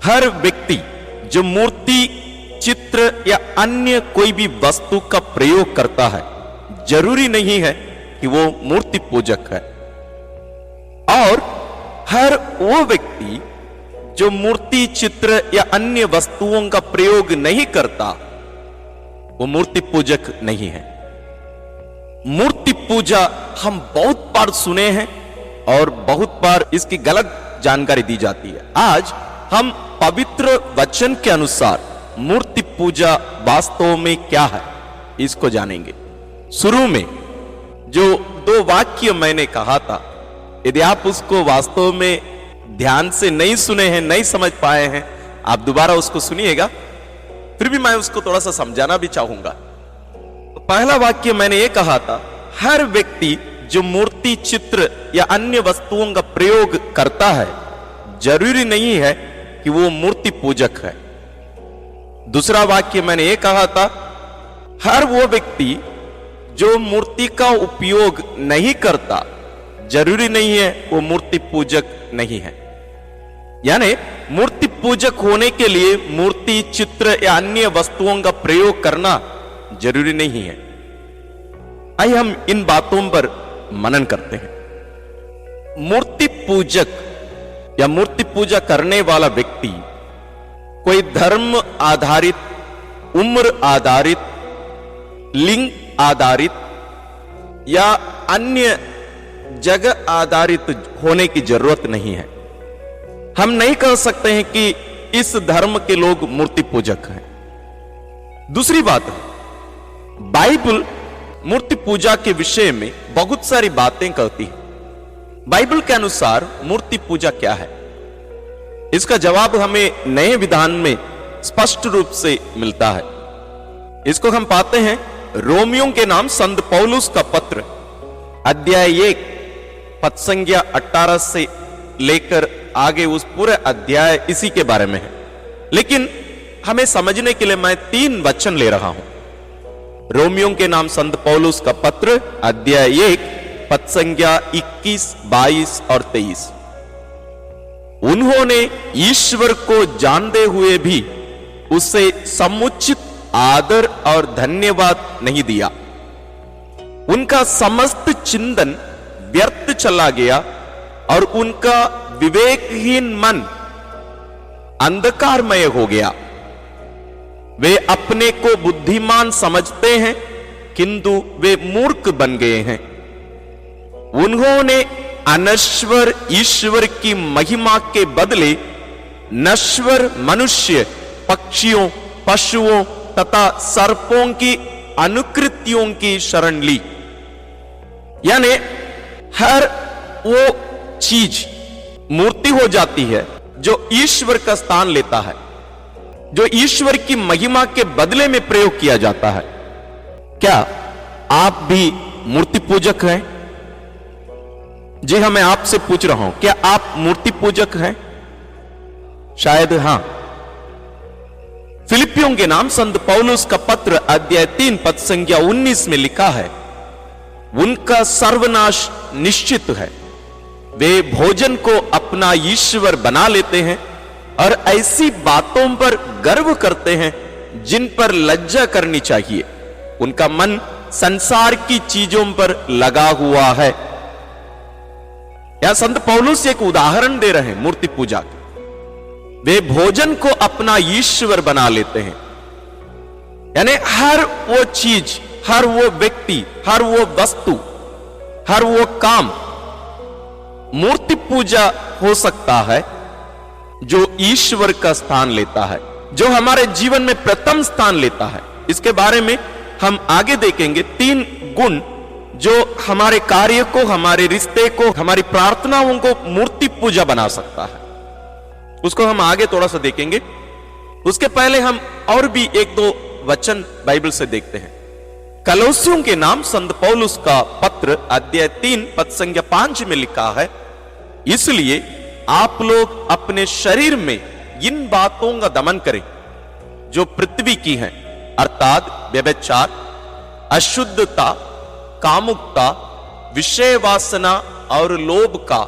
हर व्यक्ति जो मूर्ति, चित्र या अन्य कोई भी वस्तु का प्रयोग करता है, जरूरी नहीं है कि वो मूर्ति पूजक है। और हर वो व्यक्ति जो मूर्ति, चित्र या अन्य वस्तुओं का प्रयोग नहीं करता, वो मूर्ति पूजक नहीं है। मूर्ति पूजा हम बहुत बार सुने हैं और बहुत बार इसकी गलत जानकारी दी जाती है। आज हम पवित्र वचन के अनुसार मूर्ति पूजा वास्तव में क्या है, इसको जानेंगे। शुरू में जो 2 वाक्य मैंने कहा था, यदि आप उसको वास्तव में ध्यान से नहीं सुने हैं, नहीं समझ पाए हैं, आप दोबारा उसको सुनिएगा। फिर भी मैं उसको थोड़ा सा समझाना भी चाहूंगा। तो पहला वाक्य मैंने ये कहा था, हर व्यक्ति जो मूर्ति, चित्र या अन्य वस्तुओं का प्रयोग करता है, जरूरी नहीं है कि वो मूर्ति पूजक है। दूसरा वाक्य मैंने ये कहा था, हर वो व्यक्ति जो मूर्ति का उपयोग नहीं करता, जरूरी नहीं है वो मूर्ति पूजक नहीं है। यानी मूर्ति पूजक होने के लिए मूर्ति, चित्र या अन्य वस्तुओं का प्रयोग करना जरूरी नहीं है। आइए हम इन बातों पर मनन करते हैं। मूर्ति पूजक या मूर्ति पूजा करने वाला व्यक्ति कोई धर्म आधारित, उम्र आधारित, लिंग आधारित या अन्य जगह आधारित होने की जरूरत नहीं है। हम नहीं कह सकते हैं कि इस धर्म के लोग मूर्ति पूजक हैं। दूसरी बात है, बाइबल मूर्ति पूजा के विषय में बहुत सारी बातें कहती है। बाइबल के अनुसार मूर्ति पूजा क्या है, इसका जवाब हमें नए विधान में स्पष्ट रूप से मिलता है। इसको हम पाते हैं रोमियों के नाम संत पौलुस का पत्र, अध्याय 1 पद संख्या 18 से लेकर आगे उस पूरे अध्याय इसी के बारे में है। लेकिन हमें समझने के लिए मैं 3 वचन ले रहा हूं। रोमियों के नाम संत पौलुस का पत्र, अध्याय 1 पद संख्या 21, 22 और 23। उन्होंने ईश्वर को जानते हुए भी उसे समुचित आदर और धन्यवाद नहीं दिया। उनका समस्त चिंतन व्यर्थ चला गया और उनका विवेकहीन मन अंधकारमय हो गया। वे अपने को बुद्धिमान समझते हैं, किंतु वे मूर्ख बन गए हैं। उन्होंने अनश्वर ईश्वर की महिमा के बदले नश्वर मनुष्य, पक्षियों, पशुओं तथा सर्पों की अनुकृतियों की शरण ली। यानी हर वो चीज मूर्ति हो जाती है जो ईश्वर का स्थान लेता है, जो ईश्वर की महिमा के बदले में प्रयोग किया जाता है। क्या आप भी मूर्ति पूजक हैं? जी हाँ, मैं आपसे पूछ रहा हूं, क्या आप मूर्ति पूजक हैं? शायद हां। फिलिपियों के नाम संत पौलुस का पत्र, अध्याय 3 पद संख्या 19 में लिखा है, उनका सर्वनाश निश्चित है। वे भोजन को अपना ईश्वर बना लेते हैं और ऐसी बातों पर गर्व करते हैं जिन पर लज्जा करनी चाहिए। उनका मन संसार की चीजों पर लगा हुआ है। यहां संत पौलुस एक उदाहरण दे रहे हैं मूर्ति पूजा के। वे भोजन को अपना ईश्वर बना लेते हैं। यानी हर वो चीज, हर वो व्यक्ति, हर वो वस्तु, हर वो काम मूर्ति पूजा हो सकता है जो ईश्वर का स्थान लेता है, जो हमारे जीवन में प्रथम स्थान लेता है। इसके बारे में हम आगे देखेंगे। 3 गुण जो हमारे कार्य को, हमारे रिश्ते को, हमारी प्रार्थनाओं को मूर्ति पूजा बना सकता है, उसको हम आगे थोड़ा सा देखेंगे। उसके पहले हम और भी 1-2 वचन बाइबल से देखते हैं। कलोसियों के नाम संत पौलुस का पत्र, अध्याय 3 पद संख्या 5 में लिखा है, इसलिए आप लोग अपने शरीर में इन बातों का दमन करें जो पृथ्वी की हैं, अर्थात व्यभिचार, अशुद्धता, कामुकता, विषय वासना और लोभ का,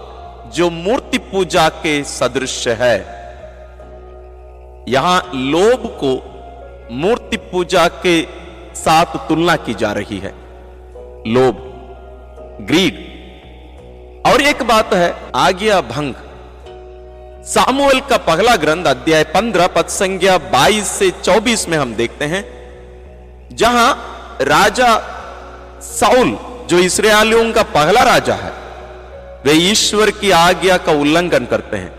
जो मूर्ति पूजा के सदृश है। यहां लोभ को मूर्ति पूजा के साथ तुलना की जा रही है। लोभ, ग्रीड। और एक बात है आज्ञा भंग। सामुएल का पहला ग्रंथ अध्याय 15 पद संख्या 22 से 24 में हम देखते हैं, जहां राजा साउल, जो इस्राएलियों का पहला राजा है, वे ईश्वर की आज्ञा का उल्लंघन करते हैं।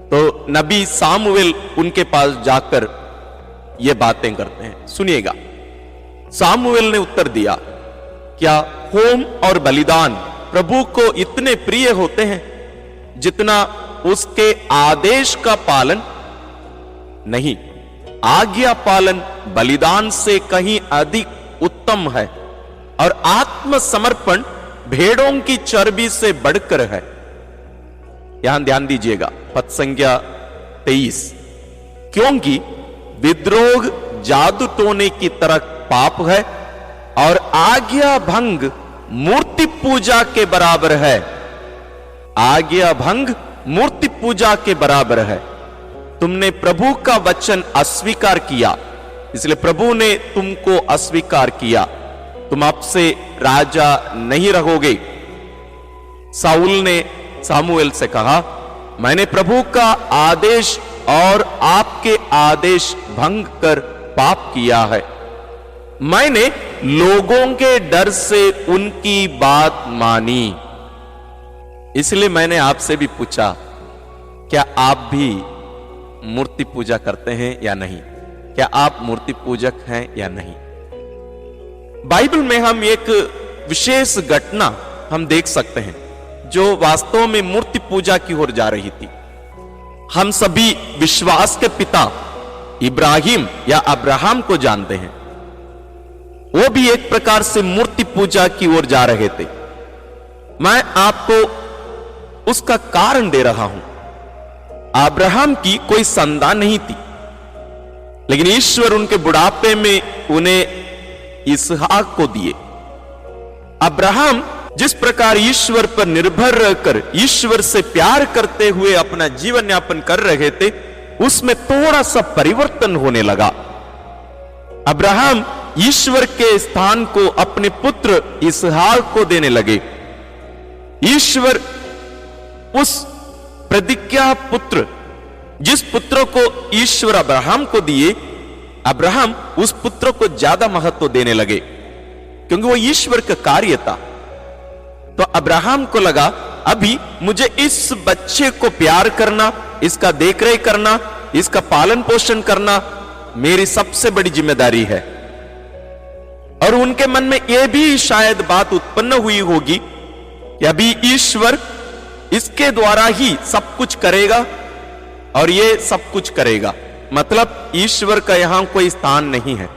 तो नबी सामुएल उनके पास जाकर ये बातें करते हैं। सुनिएगा, सामुएल ने उत्तर दिया, क्या होम और बलिदान प्रभु को इतने प्रिय होते हैं जितना उसके आदेश का पालन? नहीं, आज्ञा पालन बलिदान से कहीं अधिक उत्तम है और आत्मसमर्पण भेड़ों की चर्बी से बढ़कर है। यहां ध्यान दीजिएगा, पद संख्या 23, क्योंकि विद्रोह जादू टोने की तरह पाप है और आज्ञा भंग मूर्ति पूजा के बराबर है। आज्ञा भंग मूर्ति पूजा के बराबर है। तुमने प्रभु का वचन अस्वीकार किया, इसलिए प्रभु ने तुमको अस्वीकार किया, तुम अब से राजा नहीं रहोगे। साउल ने सामुएल से कहा, मैंने प्रभु का आदेश और आपके आदेश भंग कर पाप किया है। मैंने लोगों के डर से उनकी बात मानी, इसलिए मैंने आपसे भी पूछा, क्या आप भी मूर्ति पूजा करते हैं या नहीं? क्या आप मूर्ति पूजक हैं या नहीं? बाइबल में हम एक विशेष घटना हम देख सकते हैं जो वास्तव में मूर्ति पूजा की ओर जा रही थी। हम सभी विश्वास के पिता इब्राहिम या अब्राहम को जानते हैं। वो भी एक प्रकार से मूर्ति पूजा की ओर जा रहे थे। मैं आपको उसका कारण दे रहा हूं। अब्राहम की कोई संतान नहीं थी, लेकिन ईश्वर उनके बुढ़ापे में उन्हें इसहाक को दिए। अब्राहम जिस प्रकार ईश्वर पर निर्भर रहकर ईश्वर से प्यार करते हुए अपना जीवन यापन कर रहे थे, उसमें थोड़ा सा परिवर्तन होने लगा। अब्राहम ईश्वर के स्थान को अपने पुत्र इसहाक को देने लगे। ईश्वर उस प्रतिज्ञा पुत्र, जिस पुत्र को ईश्वर अब्राहम को दिए, अब्राहम उस पुत्र को ज्यादा महत्व देने लगे क्योंकि वो ईश्वर का कार्य था। तो अब्राहम को लगा, अभी मुझे इस बच्चे को प्यार करना, इसका देखरेख करना, इसका पालन पोषण करना मेरी सबसे बड़ी जिम्मेदारी है। और उनके मन में यह भी शायद बात उत्पन्न हुई होगी कि अभी ईश्वर इसके द्वारा ही सब कुछ करेगा और ये सब कुछ करेगा, मतलब ईश्वर का यहां कोई स्थान नहीं है।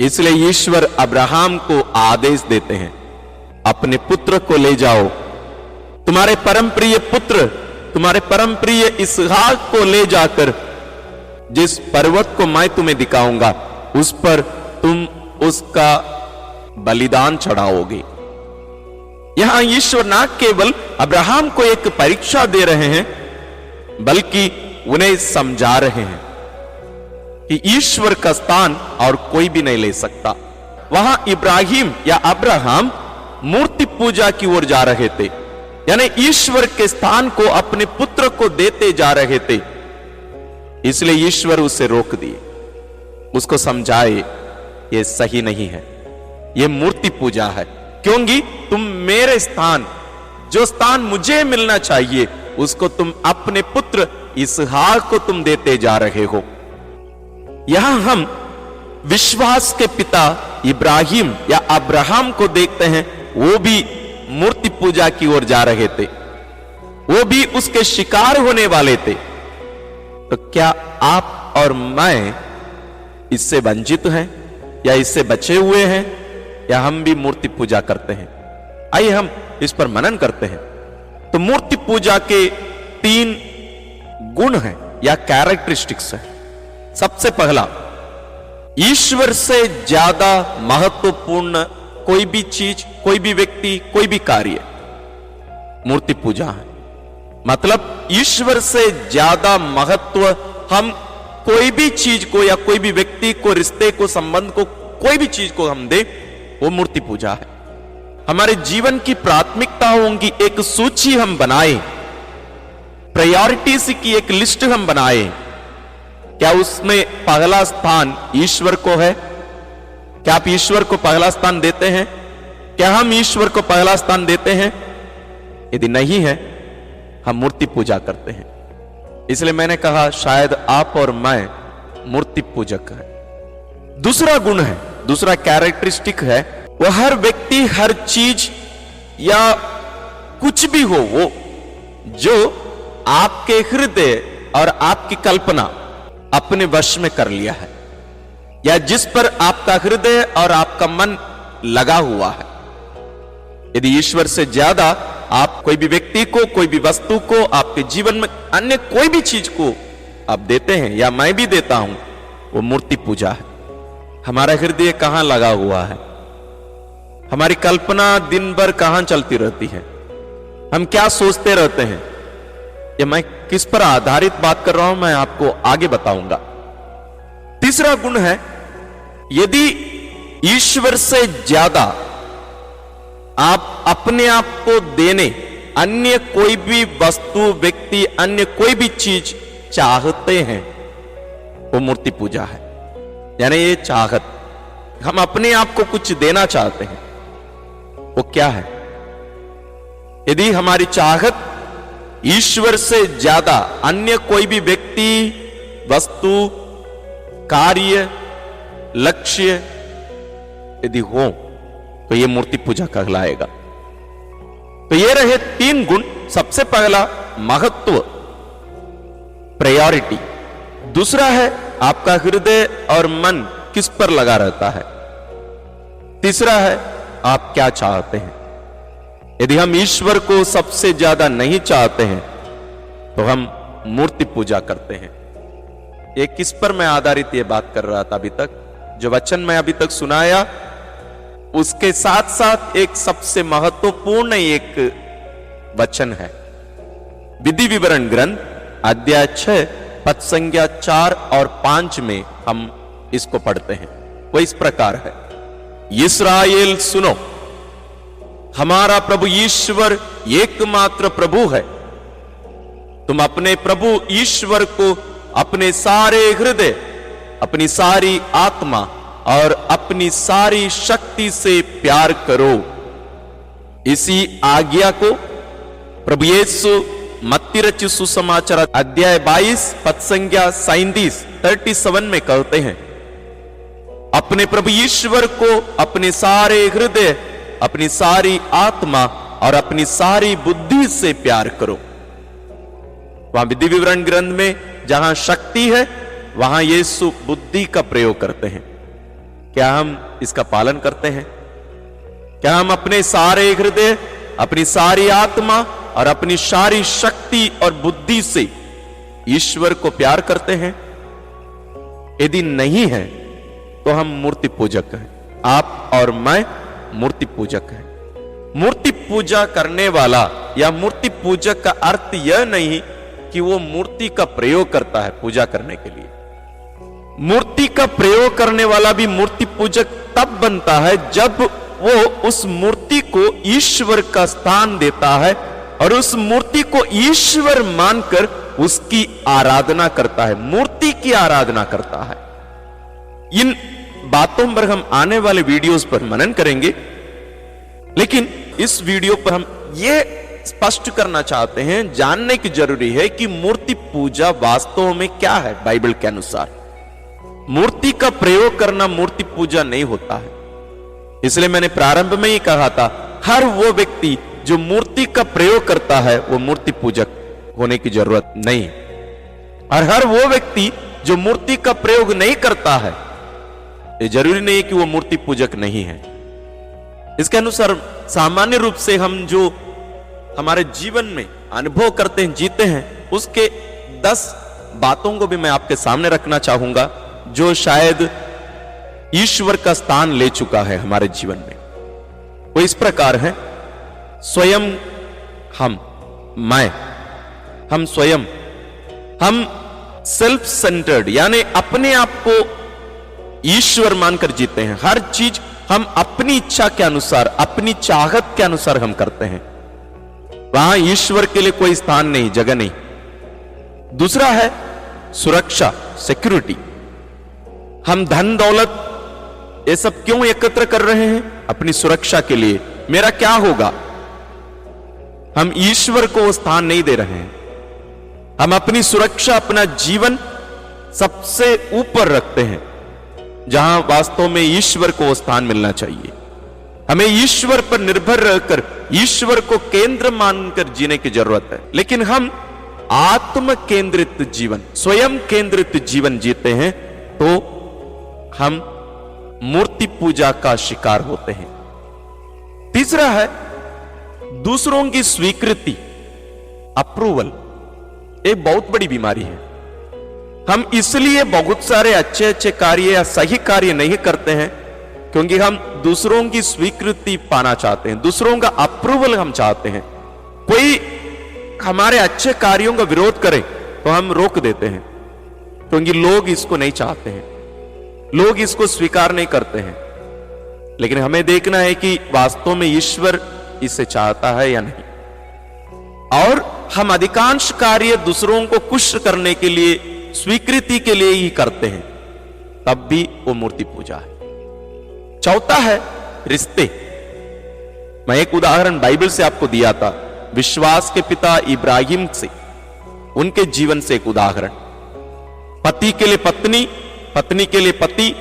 इसलिए ईश्वर अब्राहम को आदेश देते हैं, अपने पुत्र को ले जाओ, तुम्हारे परम प्रिय पुत्र, तुम्हारे परम प्रिय इसहाक को ले जाकर जिस पर्वत को मैं तुम्हें दिखाऊंगा उस पर तुम उसका बलिदान चढ़ाओगे। यहां ईश्वर न केवल अब्राहम को एक परीक्षा दे रहे हैं, बल्कि उन्हें समझा रहे हैं कि ईश्वर का स्थान और कोई भी नहीं ले सकता। वहां इब्राहिम या अब्राहम मूर्ति पूजा की ओर जा रहे थे, यानी ईश्वर के स्थान को अपने पुत्र को देते जा रहे थे। इसलिए ईश्वर उसे रोक दिए, उसको समझाए ये सही नहीं है, ये मूर्ति पूजा है, क्योंकि तुम मेरे स्थान, जो स्थान मुझे मिलना चाहिए, उसको तुम अपने पुत्र इसहाक को तुम देते जा रहे हो। यहां हम विश्वास के पिता इब्राहिम या अब्राहम को देखते हैं, वो भी मूर्ति पूजा की ओर जा रहे थे, वो भी उसके शिकार होने वाले थे। तो क्या आप और मैं इससे वंचित हैं या इससे बचे हुए हैं, या हम भी मूर्ति पूजा करते हैं? आइए हम इस पर मनन करते हैं। तो मूर्ति पूजा के 3 गुण हैं या कैरेक्टरिस्टिक्स हैं। सबसे पहला, ईश्वर से ज्यादा महत्वपूर्ण कोई भी चीज, कोई भी व्यक्ति, कोई भी कार्य मूर्ति पूजा है। मतलब ईश्वर से ज्यादा महत्व हम कोई भी चीज को या कोई भी व्यक्ति को, रिश्ते को, संबंध को, कोई भी चीज को हम दे, वो मूर्ति पूजा है। हमारे जीवन की प्राथमिकताओं की एक सूची हम बनाए, प्रायोरिटीज की एक लिस्ट हम बनाए, क्या उसमें पहला स्थान ईश्वर को है? क्या आप ईश्वर को पहला स्थान देते हैं? क्या हम ईश्वर को पहला स्थान देते हैं? यदि नहीं है, हम मूर्ति पूजा करते हैं। इसलिए मैंने कहा शायद आप और मैं मूर्ति पूजक है। दूसरा गुण है, दूसरा कैरेक्टरिस्टिक है, वो हर व्यक्ति, हर चीज या कुछ भी हो, वो जो आपके हृदय और आपकी कल्पना अपने वश में कर लिया है, या जिस पर आपका हृदय और आपका मन लगा हुआ है। यदि ईश्वर से ज्यादा आप कोई भी व्यक्ति को, कोई भी वस्तु को, आपके जीवन में अन्य कोई भी चीज को आप देते हैं, या मैं भी देता हूं, वो मूर्ति पूजा है। हमारा हृदय कहां लगा हुआ है? हमारी कल्पना दिन भर कहां चलती रहती है? हम क्या सोचते रहते हैं? या मैं किस पर आधारित बात कर रहा हूं, मैं आपको आगे बताऊंगा। तीसरा गुण है, यदि ईश्वर से ज्यादा आप अपने आप को देने, अन्य कोई भी वस्तु, व्यक्ति, अन्य कोई भी चीज चाहते हैं, वो मूर्ति पूजा है। यानी ये चाहत, हम अपने आप को कुछ देना चाहते हैं, वो क्या है? यदि हमारी चाहत ईश्वर से ज्यादा अन्य कोई भी व्यक्ति, वस्तु, कार्य, लक्ष्य यदि हो, तो यह मूर्ति पूजा कहलाएगा। तो ये रहे तीन गुण। सबसे पहला महत्व, प्रायोरिटी। दूसरा है आपका हृदय और मन किस पर लगा रहता है। तीसरा है आप क्या चाहते हैं। यदि हम ईश्वर को सबसे ज्यादा नहीं चाहते हैं, तो हम मूर्ति पूजा करते हैं। ये किस पर मैं आधारित ये बात कर रहा था अभी तक? जो वचन मैं अभी तक सुनाया, उसके साथ साथ एक सबसे महत्वपूर्ण एक वचन है। विधि विवरण ग्रंथ अध्याय 6 पद संख्या 4 और 5 में हम इसको पढ़ते हैं। वो इस प्रकार है, इस्राएल सुनो, हमारा प्रभु ईश्वर एकमात्र प्रभु है। तुम अपने प्रभु ईश्वर को अपने सारे हृदय, अपनी सारी आत्मा और अपनी सारी शक्ति से प्यार करो। इसी आज्ञा को प्रभु यीशु मत्ती रचित सुसमाचार अध्याय 22 पद संख्या 37 में कहते हैं, अपने प्रभु ईश्वर को अपने सारे हृदय, अपनी सारी आत्मा और अपनी सारी बुद्धि से प्यार करो। वहां विधि विवरण ग्रंथ में जहां शक्ति है, वहां यीशु बुद्धि का प्रयोग करते हैं। क्या हम इसका पालन करते हैं? क्या हम अपने सारे हृदय, अपनी सारी आत्मा और अपनी सारी शक्ति और बुद्धि से ईश्वर को प्यार करते हैं? यदि नहीं है, तो हम मूर्ति पूजक हैं। आप और मैं मूर्ति पूजक हैं। मूर्ति पूजा करने वाला या मूर्ति पूजक का अर्थ यह नहीं कि वो मूर्ति का प्रयोग करता है पूजा करने के लिए। मूर्ति का प्रयोग करने वाला भी मूर्ति पूजक तब बनता है जब वो उस मूर्ति को ईश्वर का स्थान देता है और उस मूर्ति को ईश्वर मानकर उसकी आराधना करता है, मूर्ति की आराधना करता है। इन बातों पर हम आने वाले वीडियोस पर मनन करेंगे, लेकिन इस वीडियो पर हम ये स्पष्ट करना चाहते हैं, जानने की जरूरी है कि मूर्ति पूजा वास्तव में क्या है। बाइबल के अनुसार मूर्ति का प्रयोग करना मूर्ति पूजा नहीं होता है। इसलिए मैंने प्रारंभ में ही कहा था, हर वो व्यक्ति जो मूर्ति का प्रयोग करता है वो मूर्ति पूजक होने की जरूरत नहीं, और हर वो व्यक्ति जो मूर्ति का प्रयोग नहीं करता है, ये जरूरी नहीं है कि वो मूर्ति पूजक नहीं है। इसके अनुसार सामान्य रूप से हम जो हमारे जीवन में अनुभव करते हैं, जीते हैं, उसके 10 बातों को भी मैं आपके सामने रखना चाहूंगा, जो शायद ईश्वर का स्थान ले चुका है हमारे जीवन में। वो इस प्रकार है, स्वयं हम, मैं, हम स्वयं, हम सेल्फ सेंटर्ड, यानी अपने आप को ईश्वर मानकर जीते हैं। हर चीज हम अपनी इच्छा के अनुसार, अपनी चाहत के अनुसार हम करते हैं। वहां ईश्वर के लिए कोई स्थान नहीं, जगह नहीं। दूसरा है सुरक्षा, सिक्योरिटी। हम धन दौलत ये सब क्यों एकत्र कर रहे हैं? अपनी सुरक्षा के लिए। मेरा क्या होगा? हम ईश्वर को वो स्थान नहीं दे रहे हैं। हम अपनी सुरक्षा, अपना जीवन सबसे ऊपर रखते हैं, जहां वास्तव में ईश्वर को वो स्थान मिलना चाहिए। हमें ईश्वर पर निर्भर रहकर ईश्वर को केंद्र मानकर जीने की जरूरत है। लेकिन हम आत्म केंद्रित जीवन, स्वयं केंद्रित जीवन जीते हैं तो हम मूर्ति पूजा का शिकार होते हैं। तीसरा है दूसरों की स्वीकृति, अप्रूवल। एक बहुत बड़ी बीमारी है। हम इसलिए बहुत सारे अच्छे अच्छे कार्य या सही कार्य नहीं करते हैं क्योंकि हम दूसरों की स्वीकृति पाना चाहते हैं, दूसरों का अप्रूवल हम चाहते हैं। कोई हमारे अच्छे कार्यों का विरोध करे तो हम रोक देते हैं क्योंकि लोग इसको नहीं चाहते हैं, लोग इसको स्वीकार नहीं करते हैं। लेकिन हमें देखना है कि वास्तव में ईश्वर इसे चाहता है या नहीं। और हम अधिकांश कार्य दूसरों को खुश करने के लिए, स्वीकृति के लिए ही करते हैं, तब भी वो मूर्ति पूजा है। चौथा है रिश्ते। मैं एक उदाहरण बाइबल से आपको दिया था, विश्वास के पिता इब्राहिम से, उनके जीवन से एक उदाहरण। पति के लिए पत्नी, पत्नी के लिए पति,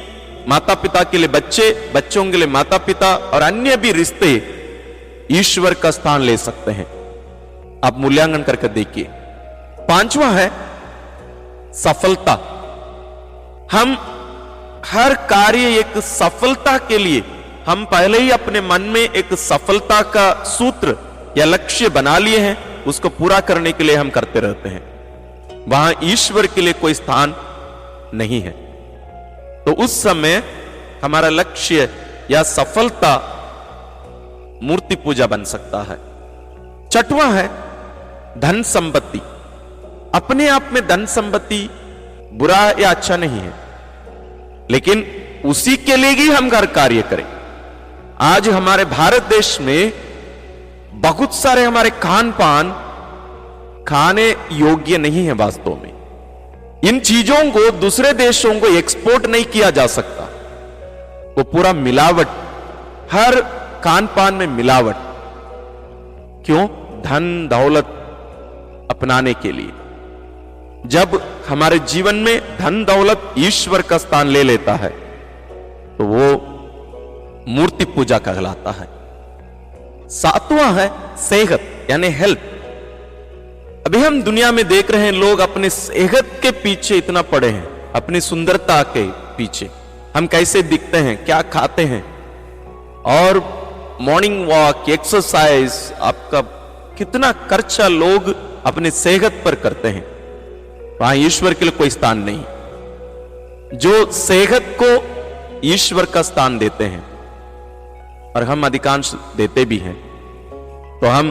माता पिता के लिए बच्चे, बच्चों के लिए माता पिता, और अन्य भी रिश्ते ईश्वर का स्थान ले सकते हैं। आप मूल्यांकन करके देखिए। पांचवा है सफलता। हम हर कार्य एक सफलता के लिए, हम पहले ही अपने मन में एक सफलता का सूत्र या लक्ष्य बना लिए हैं, उसको पूरा करने के लिए हम करते रहते हैं। वहां ईश्वर के लिए कोई स्थान नहीं है। तो उस समय हमारा लक्ष्य या सफलता मूर्ति पूजा बन सकता है। छठवां है धन संपत्ति। अपने आप में धन संपत्ति बुरा या अच्छा नहीं है, लेकिन उसी के लिए ही हम हर कार्य करें। आज हमारे भारत देश में बहुत सारे हमारे खान पान खाने योग्य नहीं है। वास्तव में इन चीजों को दूसरे देशों को एक्सपोर्ट नहीं किया जा सकता। वो पूरा मिलावट, हर खान पान में मिलावट। क्यों? धन दौलत अपनाने के लिए। जब हमारे जीवन में धन दौलत ईश्वर का स्थान ले लेता है तो वो मूर्ति पूजा कहलाता है। सातवां है सेहत यानी हेल्थ। अभी हम दुनिया में देख रहे हैं, लोग अपने सेहत के पीछे इतना पड़े हैं, अपनी सुंदरता के पीछे। हम कैसे दिखते हैं, क्या खाते हैं, और मॉर्निंग वॉक, एक्सरसाइज, आपका कितना खर्चा लोग अपने सेहत पर करते हैं। वहां ईश्वर के लिए कोई स्थान नहीं। जो सेहत को ईश्वर का स्थान देते हैं, और हम अधिकांश देते भी हैं, तो हम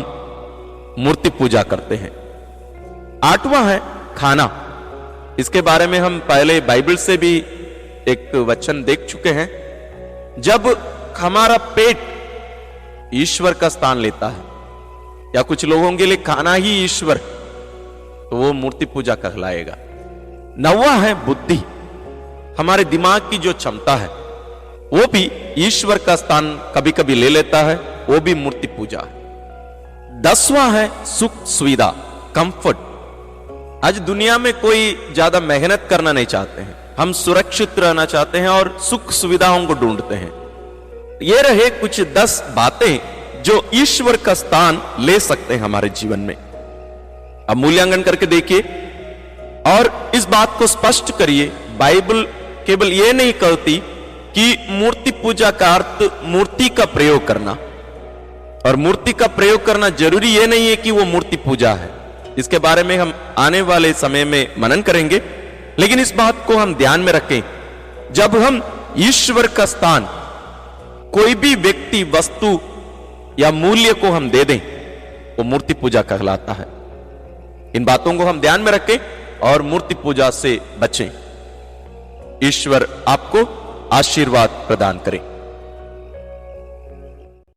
मूर्ति पूजा करते हैं। आठवां है खाना। इसके बारे में हम पहले बाइबल से भी एक वचन देख चुके हैं। जब हमारा पेट ईश्वर का स्थान लेता है, या कुछ लोगों के लिए खाना ही ईश्वर, तो वो मूर्ति पूजा कहलाएगा। नौवां है बुद्धि। हमारे दिमाग की जो क्षमता है वो भी ईश्वर का स्थान कभी कभी ले लेता है, वो भी मूर्ति पूजा है। 10वां है सुख सुविधा, कंफर्ट। आज दुनिया में कोई ज्यादा मेहनत करना नहीं चाहते हैं, हम सुरक्षित रहना चाहते हैं और सुख सुविधाओं को ढूंढते हैं। ये रहे कुछ 10 बातें जो ईश्वर का स्थान ले सकते हैं हमारे जीवन में। अब मूल्यांकन करके देखिए और इस बात को स्पष्ट करिए, बाइबल केवल यह नहीं कहती कि मूर्ति पूजा का अर्थ मूर्ति का प्रयोग करना, और मूर्ति का प्रयोग करना जरूरी यह नहीं है कि वो मूर्ति पूजा है। इसके बारे में हम आने वाले समय में मनन करेंगे। लेकिन इस बात को हम ध्यान में रखें, जब हम ईश्वर का स्थान कोई भी व्यक्ति, वस्तु या मूल्य को हम दे दें, वो मूर्ति पूजा कहलाता है। इन बातों को हम ध्यान में रखें और मूर्ति पूजा से बचें। ईश्वर आपको आशीर्वाद प्रदान करें।